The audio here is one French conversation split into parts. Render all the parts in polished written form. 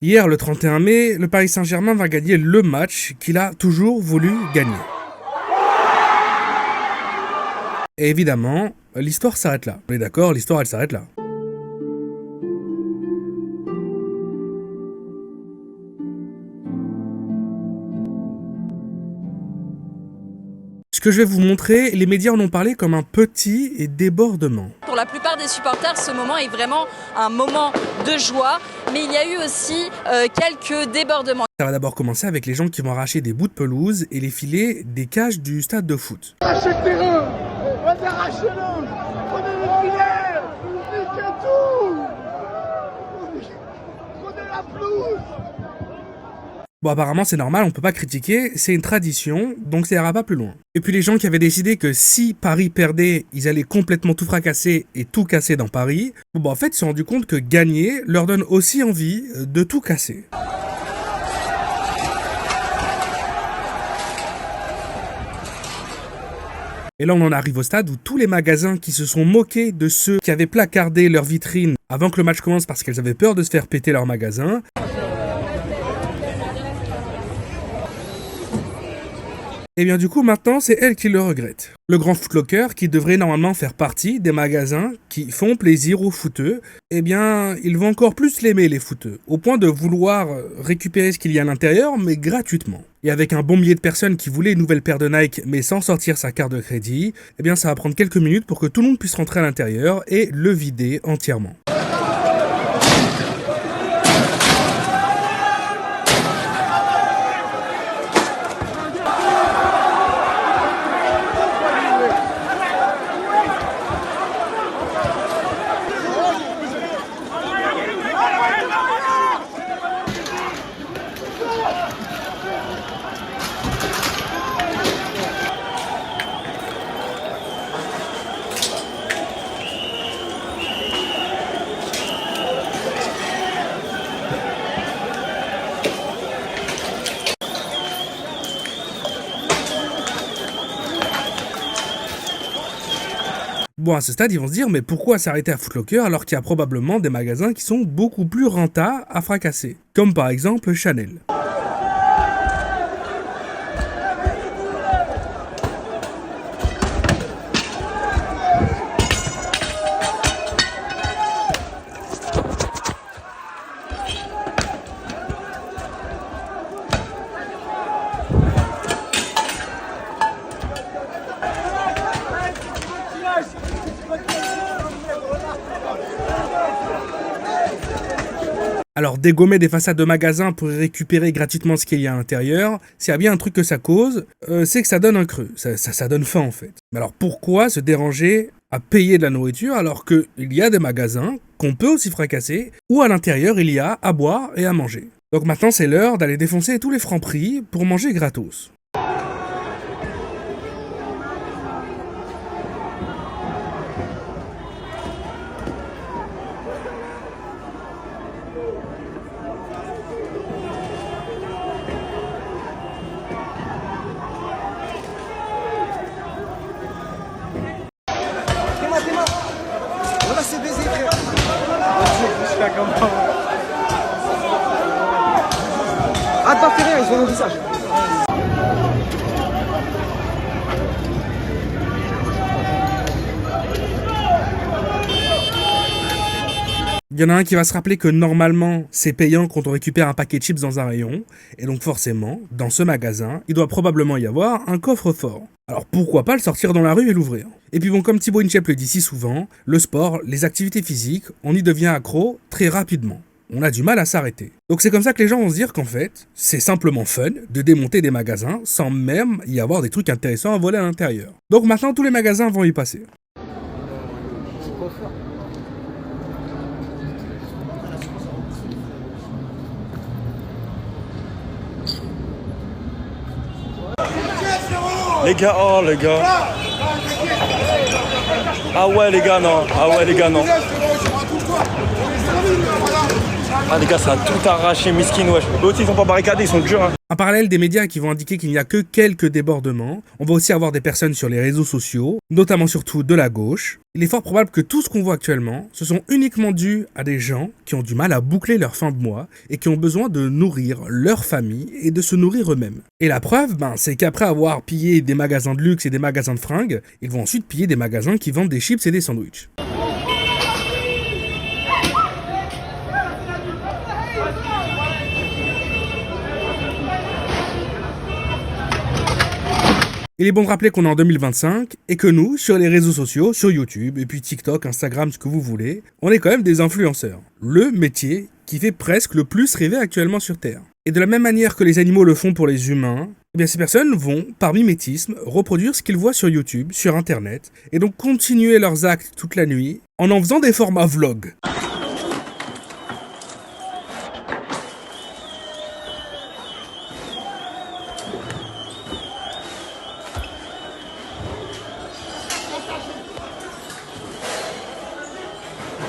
Hier, le 31 mai, le Paris Saint-Germain va gagner le match qu'il a toujours voulu gagner. Et évidemment, l'histoire s'arrête là. On est d'accord, l'histoire elle s'arrête là. Ce que je vais vous montrer, les médias en ont parlé comme un petit débordement. Pour la plupart des supporters, ce moment est vraiment un moment de joie, mais il y a eu aussi quelques débordements. Ça va d'abord commencer avec les gens qui vont arracher des bouts de pelouse et les filer des cages du stade de foot. Arrachez le terrain, vas-y arrachez-le, prenez le filet, niquez tout, prenez la pelouse. Bon, apparemment c'est normal, on peut pas critiquer, c'est une tradition, donc ça ira pas plus loin. Et puis les gens qui avaient décidé que si Paris perdait, ils allaient complètement tout fracasser et tout casser dans Paris, bon, en fait ils se sont rendus compte que gagner leur donne aussi envie de tout casser. Et là on en arrive au stade où tous les magasins qui se sont moqués de ceux qui avaient placardé leurs vitrines avant que le match commence parce qu'elles avaient peur de se faire péter leur magasin, et bien du coup maintenant c'est elle qui le regrette. Le grand Foot Locker, qui devrait normalement faire partie des magasins qui font plaisir aux footeux, eh bien ils vont encore plus l'aimer les footeux, au point de vouloir récupérer ce qu'il y a à l'intérieur mais gratuitement. Et avec un bon millier de personnes qui voulaient une nouvelle paire de Nike mais sans sortir sa carte de crédit, eh bien ça va prendre quelques minutes pour que tout le monde puisse rentrer à l'intérieur et le vider entièrement. Bon, à ce stade, ils vont se dire, mais pourquoi s'arrêter à Foot Locker alors qu'il y a probablement des magasins qui sont beaucoup plus rentables à fracasser, comme par exemple Chanel. Alors dégommer des façades de magasins pour récupérer gratuitement ce qu'il y a à l'intérieur, s'il y a bien un truc que ça cause, c'est que ça donne un creux, ça donne faim en fait. Mais alors pourquoi se déranger à payer de la nourriture alors qu'il y a des magasins qu'on peut aussi fracasser, où à l'intérieur il y a à boire et à manger. Donc maintenant c'est l'heure d'aller défoncer tous les francs prix pour manger gratos. Voilà c'est baisé frère. Je fais comment? Ah t'as fait rien, ils ont le visage. Il y en a un qui va se rappeler que normalement, c'est payant quand on récupère un paquet de chips dans un rayon, et donc forcément, dans ce magasin, il doit probablement y avoir un coffre-fort. Alors pourquoi pas le sortir dans la rue et l'ouvrir? Et puis bon, comme Thibaut Inchep le dit si souvent, le sport, les activités physiques, on y devient accro très rapidement. On a du mal à s'arrêter. Donc c'est comme ça que les gens vont se dire qu'en fait, c'est simplement fun de démonter des magasins sans même y avoir des trucs intéressants à voler à l'intérieur. Donc maintenant, tous les magasins vont y passer. Les gars, oh les gars. Ah ouais les gars, non. Ah ouais les gars, non. Ah les gars, ça a tout arraché, miskin, wesh. Eux aussi, ils sont pas barricadés, ils sont durs, hein. En parallèle, des médias qui vont indiquer qu'il n'y a que quelques débordements. On va aussi avoir des personnes sur les réseaux sociaux, notamment surtout de la gauche. Il est fort probable que tout ce qu'on voit actuellement, ce sont uniquement dus à des gens qui ont du mal à boucler leur fin de mois et qui ont besoin de nourrir leur famille et de se nourrir eux-mêmes. Et la preuve, c'est qu'après avoir pillé des magasins de luxe et des magasins de fringues, ils vont ensuite piller des magasins qui vendent des chips et des sandwichs. Il est bon de rappeler qu'on est en 2025 et que nous, sur les réseaux sociaux, sur YouTube, et puis TikTok, Instagram, ce que vous voulez, on est quand même des influenceurs. Le métier qui fait presque le plus rêver actuellement sur Terre. Et de la même manière que les animaux le font pour les humains, eh bien ces personnes vont, par mimétisme, reproduire ce qu'ils voient sur YouTube, sur Internet, et donc continuer leurs actes toute la nuit en faisant des formats vlog.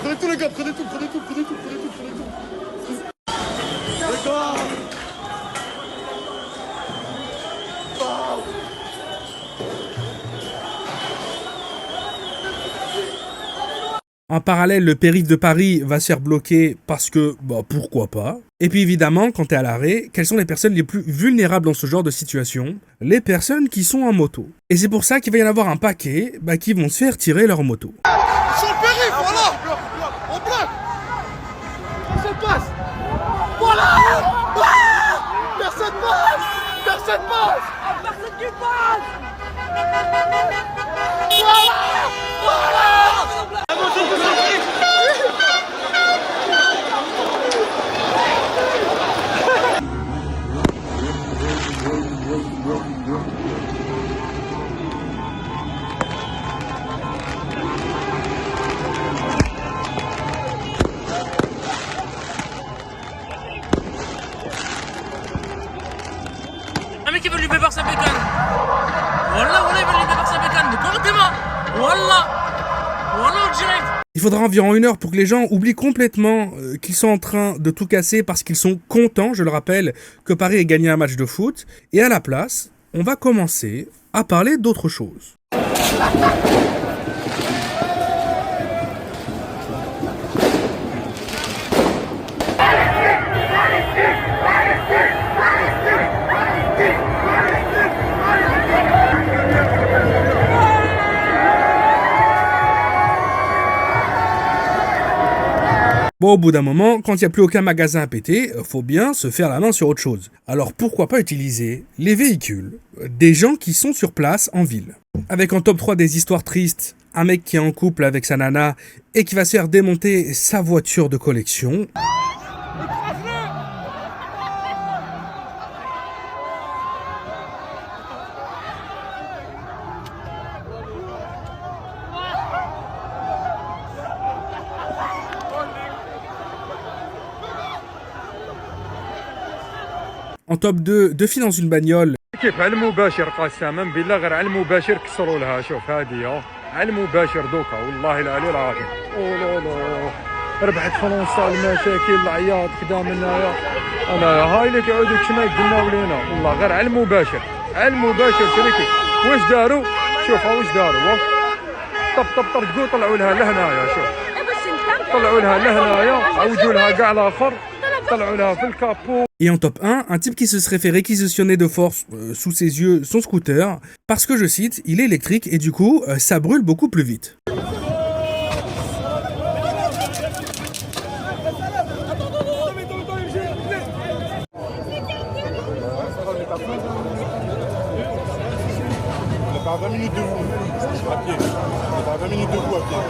Prenez tout les gars, prenez tout. D'accord. En parallèle, le périph' de Paris va se faire bloquer parce que, pourquoi pas. Et puis évidemment, quand t'es à l'arrêt, quelles sont les personnes les plus vulnérables dans ce genre de situation? Les personnes qui sont en moto. Et c'est pour ça qu'il va y en avoir un paquet qui vont se faire tirer leur moto. Sur le périph', voilà. On bloque. Personne passe. Voilà. Personne passe. Personne qui passe. Voilà. Un mec qui veut lui bébar sa bécane. Wallah, il veut lui bébar sa bécane. Mais correctement. Wallah, direct. Il faudra environ 1 heure pour que les gens oublient complètement qu'ils sont en train de tout casser parce qu'ils sont contents, je le rappelle, que Paris ait gagné un match de foot. Et à la place, on va commencer à parler d'autre chose. Bon, au bout d'un moment, quand il n'y a plus aucun magasin à péter, faut bien se faire la main sur autre chose. Alors pourquoi pas utiliser les véhicules des gens qui sont sur place en ville. Avec en top 3 des histoires tristes, un mec qui est en couple avec sa nana et qui va se faire démonter sa voiture de collection. En top 2, deux filles dans une bagnole. كيف على المباشر قسما بالله غير على المباشر كسروا لها شوف هذه على المباشر دوكا والله العلي العظيم اوه ربحت فرنسا المشاكل العياط كدا من هنايا انايا هاي اللي كيعودوا كما قلنا ولينا والله غير على المباشر شريكي واش داروا شوفوا واش داروا طب طرقوا طلعوا لها لهنايا شوف طلعوا لها لهنايا عوجوا لها كاع الاخر طلعوا لها في الكابو. Et en top 1, un type qui se serait fait réquisitionner de force sous ses yeux son scooter, parce que, je cite, il est électrique et du coup, ça brûle beaucoup plus vite. On part 20 minutes de vous à pied. On part 20 minutes de vous à pied.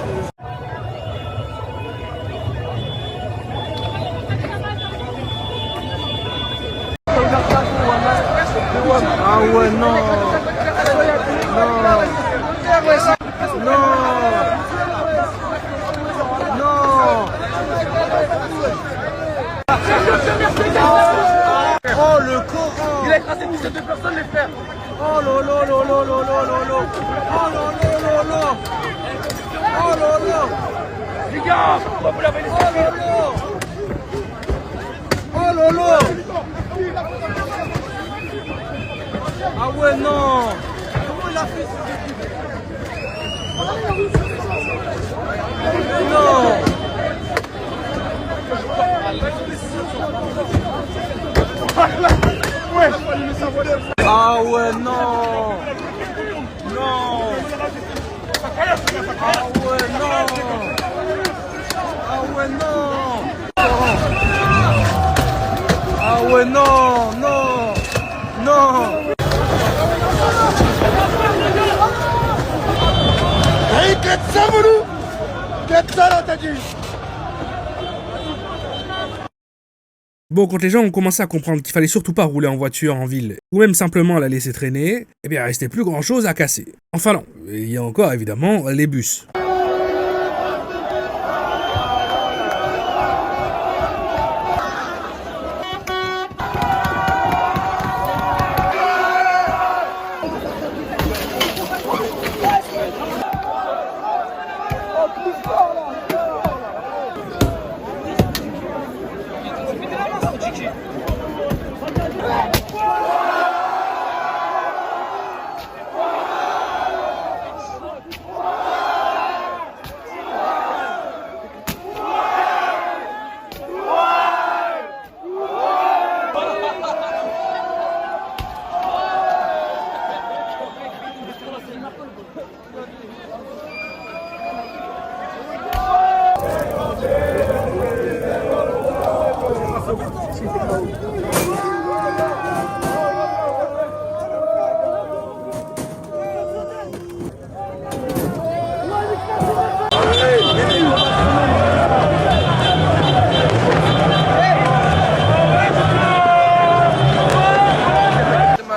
Ah ouais non Oh le Coran. Il a écrasé une dizaine de personnes les frères. Oh là là là là là là là là. Oh là là là là. Oh là là. Les gars, pourquoi vous l'avez laissé? Oh là là. Ah ouais, non. Comment il a fait ça? Non. Ah ouais, non. Non. Ah ouais, non. Ah ouais, non. Ah ouais, non, non. Non. Bon, quand les gens ont commencé à comprendre qu'il fallait surtout pas rouler en voiture en ville, ou même simplement la laisser traîner, eh bien, il restait plus grand chose à casser. Enfin non, il y a encore évidemment les bus.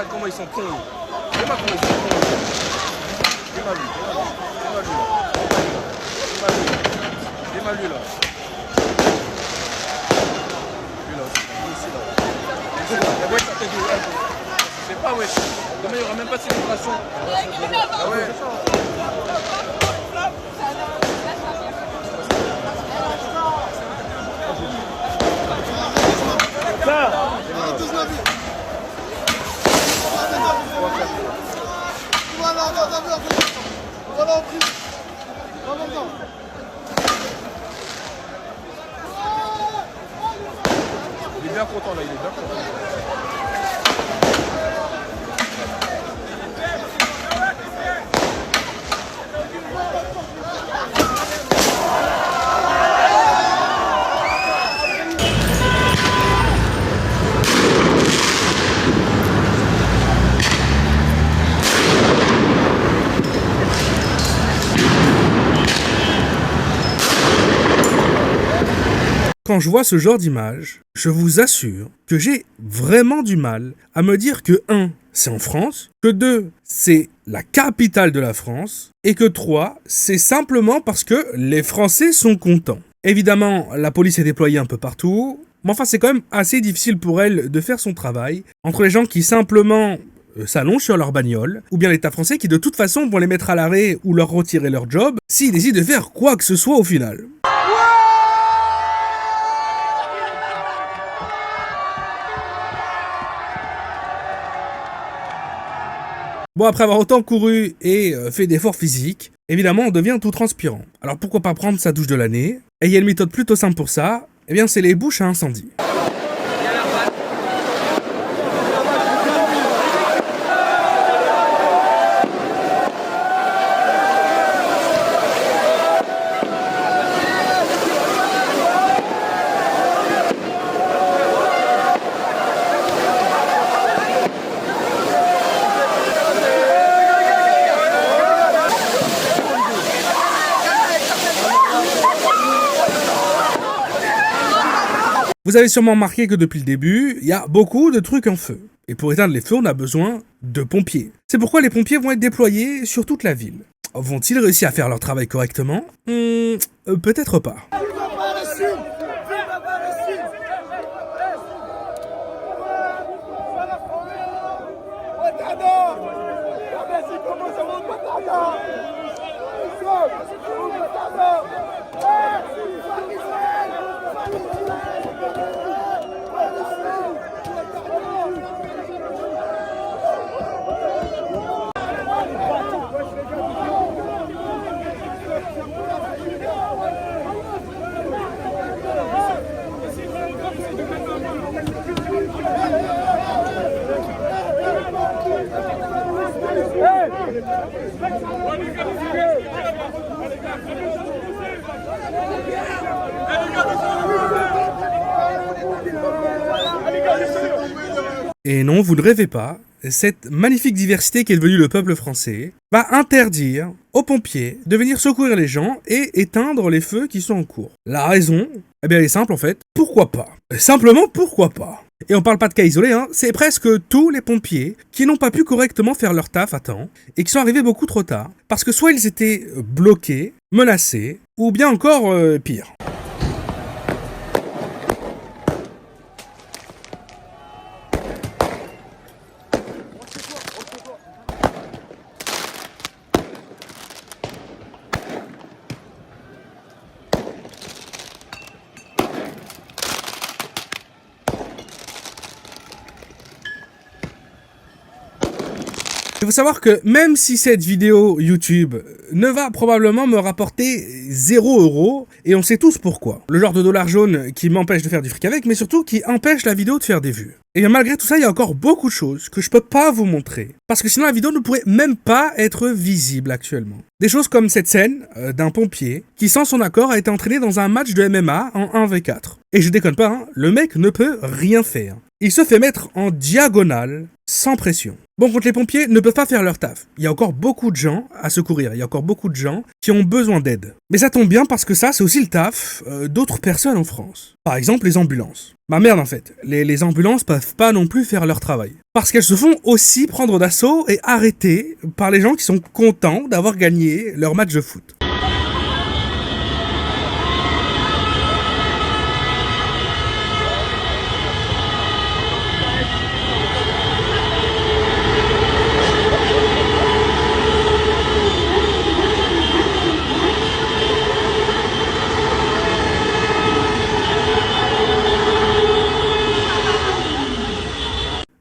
Comment ils sont cons. Comment ils sont cons. Dis-moi lui. Dis-moi lui là. Lui là, ici là. Ouais, ça te dit. C'est pas ouais. Demain il n'y aura même pas de célébration. Ah ouais. Il est bien content là, il est bien content. Quand je vois ce genre d'image, je vous assure que j'ai vraiment du mal à me dire que 1, c'est en France, que 2, c'est la capitale de la France, et que 3, c'est simplement parce que les Français sont contents. Évidemment, la police est déployée un peu partout, mais enfin c'est quand même assez difficile pour elle de faire son travail, entre les gens qui simplement s'allongent sur leur bagnole, ou bien l'État français qui de toute façon vont les mettre à l'arrêt ou leur retirer leur job, s'ils décident de faire quoi que ce soit au final. Bon, après avoir autant couru et fait d'efforts physiques, évidemment, on devient tout transpirant. Alors pourquoi pas prendre sa douche de l'année? Et il y a une méthode plutôt simple pour ça, eh bien c'est les bouches à incendie. Vous avez sûrement remarqué que depuis le début, il y a beaucoup de trucs en feu. Et pour éteindre les feux, on a besoin de pompiers. C'est pourquoi les pompiers vont être déployés sur toute la ville. Vont-ils réussir à faire leur travail correctement? Peut-être pas. Et non, vous ne rêvez pas, cette magnifique diversité qui est devenue le peuple français va interdire aux pompiers de venir secourir les gens et éteindre les feux qui sont en cours. La raison, eh bien elle est simple en fait, pourquoi pas? Simplement pourquoi pas? Et on parle pas de cas isolés, hein, c'est presque tous les pompiers qui n'ont pas pu correctement faire leur taf à temps et qui sont arrivés beaucoup trop tard, parce que soit ils étaient bloqués, menacés, ou bien encore pire. Il faut savoir que même si cette vidéo YouTube ne va probablement me rapporter 0 €, et on sait tous pourquoi. Le genre de dollar jaune qui m'empêche de faire du fric avec, mais surtout qui empêche la vidéo de faire des vues. Et bien malgré tout ça, il y a encore beaucoup de choses que je peux pas vous montrer. Parce que sinon la vidéo ne pourrait même pas être visible actuellement. Des choses comme cette scène d'un pompier qui sans son accord a été entraîné dans un match de MMA en 1v4. Et je déconne pas, hein, le mec ne peut rien faire. Il se fait mettre en diagonale, sans pression. Bon, contre les pompiers ne peuvent pas faire leur taf. Il y a encore beaucoup de gens à secourir. Il y a encore beaucoup de gens qui ont besoin d'aide. Mais ça tombe bien parce que ça, c'est aussi le taf d'autres personnes en France. Par exemple, les ambulances. Bah merde en fait, les ambulances peuvent pas non plus faire leur travail. Parce qu'elles se font aussi prendre d'assaut et arrêter par les gens qui sont contents d'avoir gagné leur match de foot.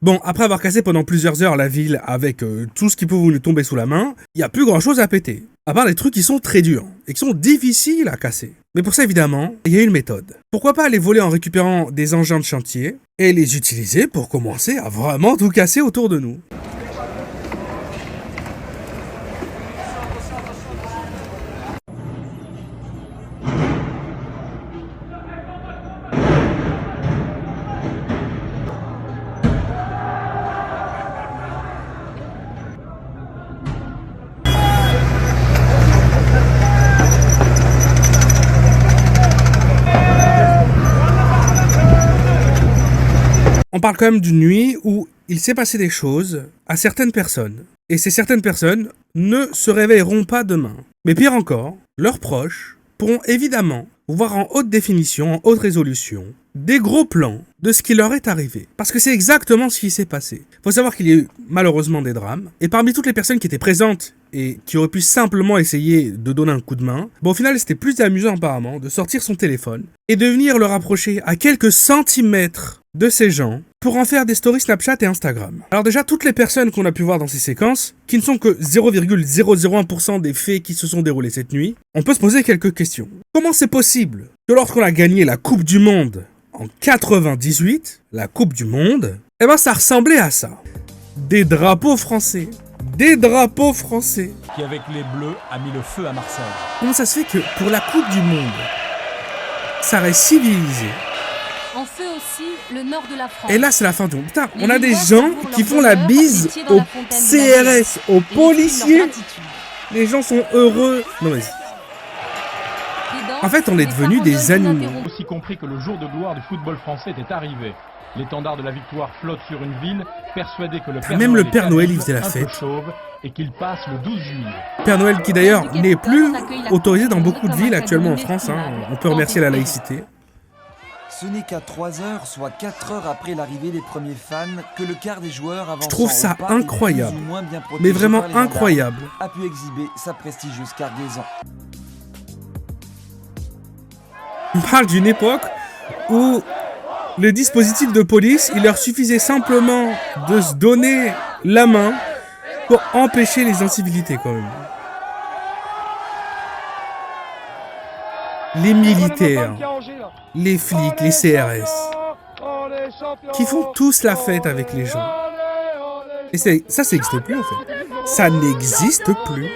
Bon, après avoir cassé pendant plusieurs heures la ville avec tout ce qui peut vous tomber sous la main, il n'y a plus grand chose à péter. À part les trucs qui sont très durs et qui sont difficiles à casser. Mais pour ça, évidemment, il y a une méthode. Pourquoi pas aller voler en récupérant des engins de chantier et les utiliser pour commencer à vraiment tout casser autour de nous. On parle quand même d'une nuit où il s'est passé des choses à certaines personnes. Et ces certaines personnes ne se réveilleront pas demain. Mais pire encore, leurs proches pourront évidemment voir en haute définition, en haute résolution, des gros plans de ce qui leur est arrivé. Parce que c'est exactement ce qui s'est passé. Il faut savoir qu'il y a eu malheureusement des drames. Et parmi toutes les personnes qui étaient présentes et qui auraient pu simplement essayer de donner un coup de main, bon, au final c'était plus amusant apparemment de sortir son téléphone et de venir le rapprocher à quelques centimètres de ces gens pour en faire des stories Snapchat et Instagram. Alors déjà, toutes les personnes qu'on a pu voir dans ces séquences, qui ne sont que 0,001% des faits qui se sont déroulés cette nuit, on peut se poser quelques questions. Comment c'est possible que lorsqu'on a gagné la Coupe du Monde en 98, la Coupe du Monde, eh ben ça ressemblait à ça. Des drapeaux français. Des drapeaux français. Qui avec les Bleus a mis le feu à Marseille. Comment ça se fait que pour la Coupe du Monde, ça reste civilisé? On fait aussi le nord de la France. Et là, c'est la fin du monde. Putain, on a des gens qui font la bise aux CRS, aux policiers. Les gens sont heureux. Non, vas-y. En fait, on est devenus des animaux. Aussi compris que le jour de gloire du football français était arrivé. L'étendard de la victoire flotte sur une ville, persuadé que le Père Même Noël le Père Noël, il faisait la fête. Et qu'il passe le 12 juillet. Père Noël qui d'ailleurs n'est plus autorisé dans beaucoup de villes actuellement en France. Hein. On peut remercier la laïcité. Ce n'est qu'à 3 heures, soit 4 heures après l'arrivée des premiers fans, que le quart des joueurs avançant Je trouve ça au pas et incroyable, plus ou moins bien protégé mais vraiment par les gendarmes, incroyable. a pu exhiber sa prestigieuse cargaison. On parle d'une époque où le dispositif de police, il leur suffisait simplement de se donner la main pour empêcher les incivilités quand même. Les militaires, les flics, les CRS, qui font tous la fête avec les gens. Et ça n'existe plus en fait. ça n'existe plus.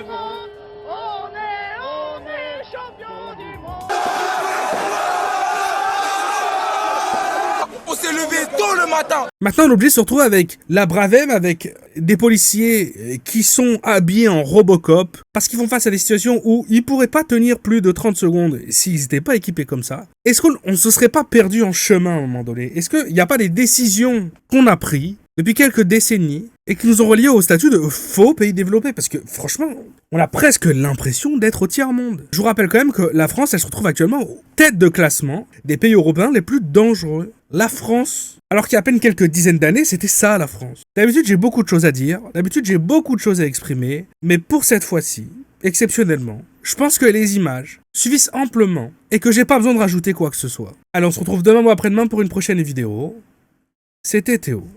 On s'est levé tôt le matin. Maintenant, on est obligé de se retrouver avec la Bravem, avec des policiers qui sont habillés en Robocop, parce qu'ils font face à des situations où ils pourraient pas tenir plus de 30 secondes s'ils n'étaient pas équipés comme ça. Est-ce qu'on ne se serait pas perdu en chemin à un moment donné? Est-ce qu'il n'y a pas des décisions qu'on a prises depuis quelques décennies et qui nous ont reliés au statut de faux pays développés? Parce que franchement, on a presque l'impression d'être au tiers-monde. Je vous rappelle quand même que la France, elle se retrouve actuellement aux têtes de classement des pays européens les plus dangereux. La France, alors qu'il y a à peine quelques dizaines d'années, c'était ça la France. D'habitude, j'ai beaucoup de choses à dire, d'habitude, j'ai beaucoup de choses à exprimer, mais pour cette fois-ci, exceptionnellement, je pense que les images suffisent amplement et que j'ai pas besoin de rajouter quoi que ce soit. Alors on se retrouve demain ou après-demain pour une prochaine vidéo. C'était Théo.